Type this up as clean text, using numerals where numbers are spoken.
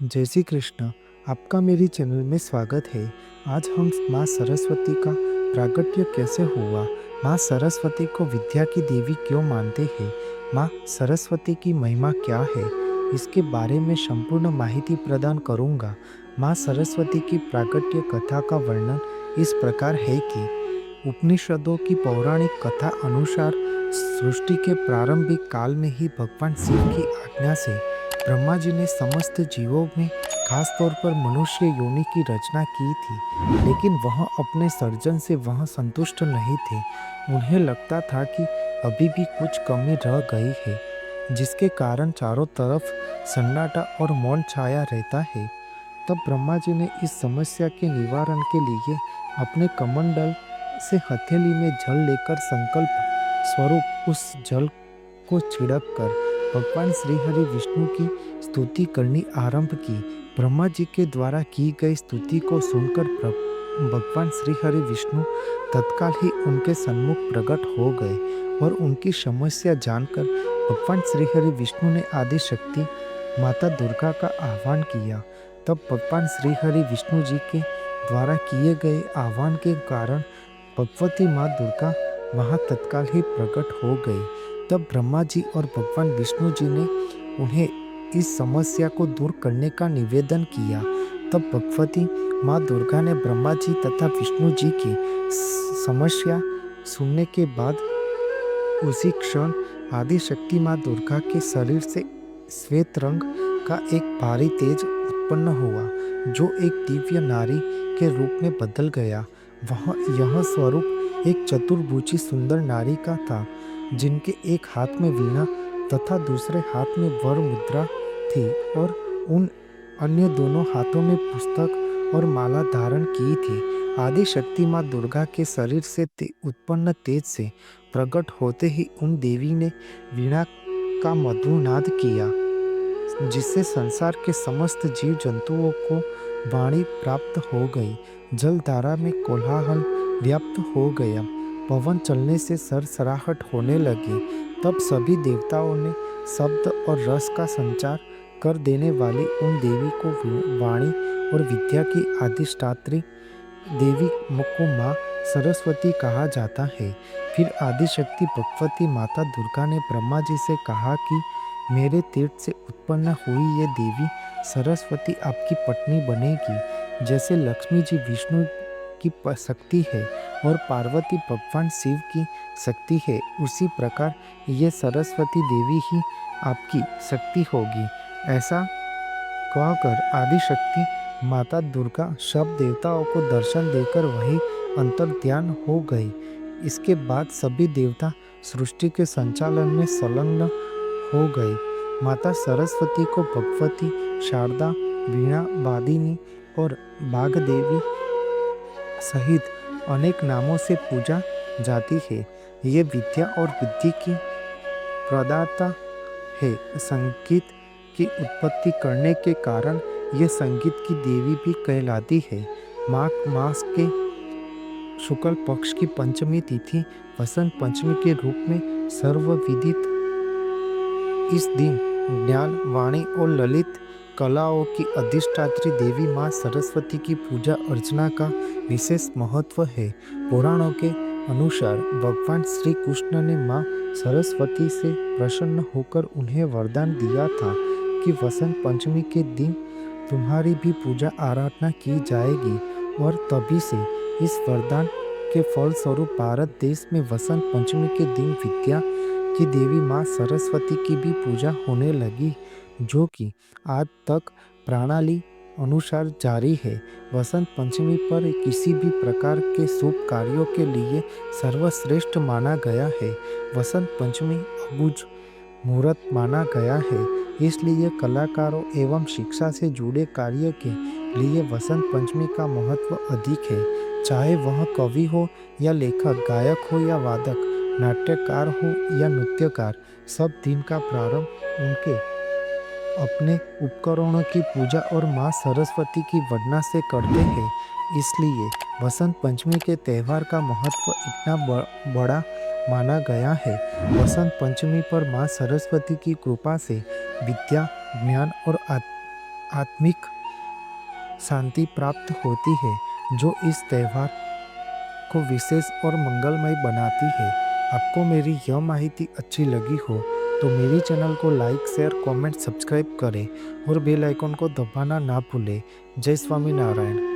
जय श्री कृष्ण। आपका मेरी चैनल में स्वागत है। आज हम माँ सरस्वती का प्राकट्य कैसे हुआ, माँ सरस्वती को विद्या की देवी क्यों मानते हैं, माँ सरस्वती की महिमा क्या है, इसके बारे में संपूर्ण माहिती प्रदान करूँगा। माँ सरस्वती की प्राकट्य कथा का वर्णन इस प्रकार है कि उपनिषदों की पौराणिक कथा अनुसार सृष्टि के प्रारंभिक काल में ही भगवान शिव की आज्ञा से ब्रह्मा जी ने समस्त जीवों में खास तौर पर मनुष्य योनि की रचना की थी। लेकिन वह अपने सर्जन से वह संतुष्ट नहीं थे। उन्हें लगता था कि अभी भी कुछ कमी रह गई है, जिसके कारण चारों तरफ सन्नाटा और मौन छाया रहता है। तब ब्रह्मा जी ने इस समस्या के निवारण के लिए अपने कमंडल से हथेली में जल लेकर संकल्प स्वरूप उस जल को छिड़क कर भगवान श्री हरि विष्णु की स्तुति करनी आरंभ की। ब्रह्मा जी के द्वारा की गई स्तुति को सुनकर भगवान श्री हरि विष्णु तत्काल ही उनके सम्मुख प्रकट हो गए और उनकी समस्या जानकर भगवान श्री हरि विष्णु ने आदि शक्ति माता दुर्गा का आह्वान किया। तब भगवान श्री हरि विष्णु जी के द्वारा किए गए आह्वान के कारण भगवती माँ दुर्गा वहाँ तत्काल ही प्रकट हो गई। तब ब्रह्मा जी और भगवान विष्णु जी ने उन्हें इस समस्या को दूर करने का निवेदन किया। तब भगवती माँ दुर्गा ने ब्रह्मा जी तथा विष्णु जी की समस्या सुनने के बाद उसी क्षण आदि शक्ति माँ दुर्गा के शरीर से श्वेत रंग का एक भारी तेज उत्पन्न हुआ, जो एक दिव्य नारी के रूप में बदल गया। यह स्वरूप एक चतुर्भुजी सुंदर नारी का था, जिनके एक हाथ में वीणा तथा दूसरे हाथ में वर मुद्रा थी और उन अन्य दोनों हाथों में पुस्तक और माला धारण की थी। आदि शक्ति माँ दुर्गा के शरीर से उत्पन्न तेज से प्रकट होते ही उन देवी ने वीणा का मधुर नाद किया, जिससे संसार के समस्त जीव जंतुओं को वाणी प्राप्त हो गई। जलधारा में कोलाहल व्याप्त हो गया, पवन चलने से सरसराहट होने लगी। तब सभी देवताओं ने शब्द और रस का संचार कर देने वाली उन देवी को वाणी और विद्या की अधिष्ठात्री देवी को माँ सरस्वती कहा जाता है। फिर आदिशक्ति भगवती माता दुर्गा ने ब्रह्मा जी से कहा कि मेरे तीर्थ से उत्पन्न हुई ये देवी सरस्वती आपकी पत्नी बनेगी। जैसे लक्ष्मी जी विष्णु की शक्ति है और पार्वती भगवान शिव की शक्ति है, उसी प्रकार ये सरस्वती देवी ही आपकी शक्ति होगी। ऐसा कहकर आदिशक्ति माता दुर्गा सब देवताओं को दर्शन देकर वही अंतर्ध्यान हो गई। इसके बाद सभी देवता सृष्टि के संचालन में संलग्न हो गए। माता सरस्वती को भगवती, शारदा, वीणा वादिनी और बागदेवी सहित अनेक नामों से पूजा जाती है। ये विद्या और बुद्धि की प्रदाता है। संगीत की उत्पत्ति करने के कारण ये संगीत की देवी भी कहलाती है। माघ मास के शुक्ल पक्ष की पंचमी तिथि वसंत पंचमी के रूप में सर्वविदित इस दिन ज्ञान, वाणी और ललित कलाओं की अधिष्ठात्री देवी माँ सरस्वती की पूजा अर्चना का विशेष महत्व है। पुराणों के अनुसार भगवान श्री कृष्ण ने माँ सरस्वती से प्रसन्न होकर उन्हें वरदान दिया था कि वसंत पंचमी के दिन तुम्हारी भी पूजा आराधना की जाएगी, और तभी से इस वरदान के फलस्वरूप भारत देश में वसंत पंचमी के दिन विद्या की देवी माँ सरस्वती की भी पूजा होने लगी, जो कि आज तक प्रणाली अनुसार जारी है। वसंत पंचमी पर किसी भी प्रकार के शुभ कार्यों के लिए सर्वश्रेष्ठ माना गया है। वसंत पंचमी अबुझ मुहूर्त माना गया है, इसलिए कलाकारों एवं शिक्षा से जुड़े कार्य के लिए वसंत पंचमी का महत्व अधिक है। चाहे वह कवि हो या लेखक, गायक हो या वादक, नाट्यकार हो या नृत्यकार, सब दिन का प्रारंभ उनके अपने उपकरणों की पूजा और माँ सरस्वती की वंदना से करते हैं। इसलिए वसंत पंचमी के त्यौहार का महत्व इतना बड़ा माना गया है। वसंत पंचमी पर माँ सरस्वती की कृपा से विद्या, ज्ञान और आत्मिक शांति प्राप्त होती है, जो इस त्यौहार को विशेष और मंगलमय बनाती है। आपको मेरी यह माहिती अच्छी लगी हो तो मेरी चैनल को लाइक, शेयर, कमेंट, सब्सक्राइब करें और बेल आइकन को दबाना ना भूलें। जय स्वामीनारायण।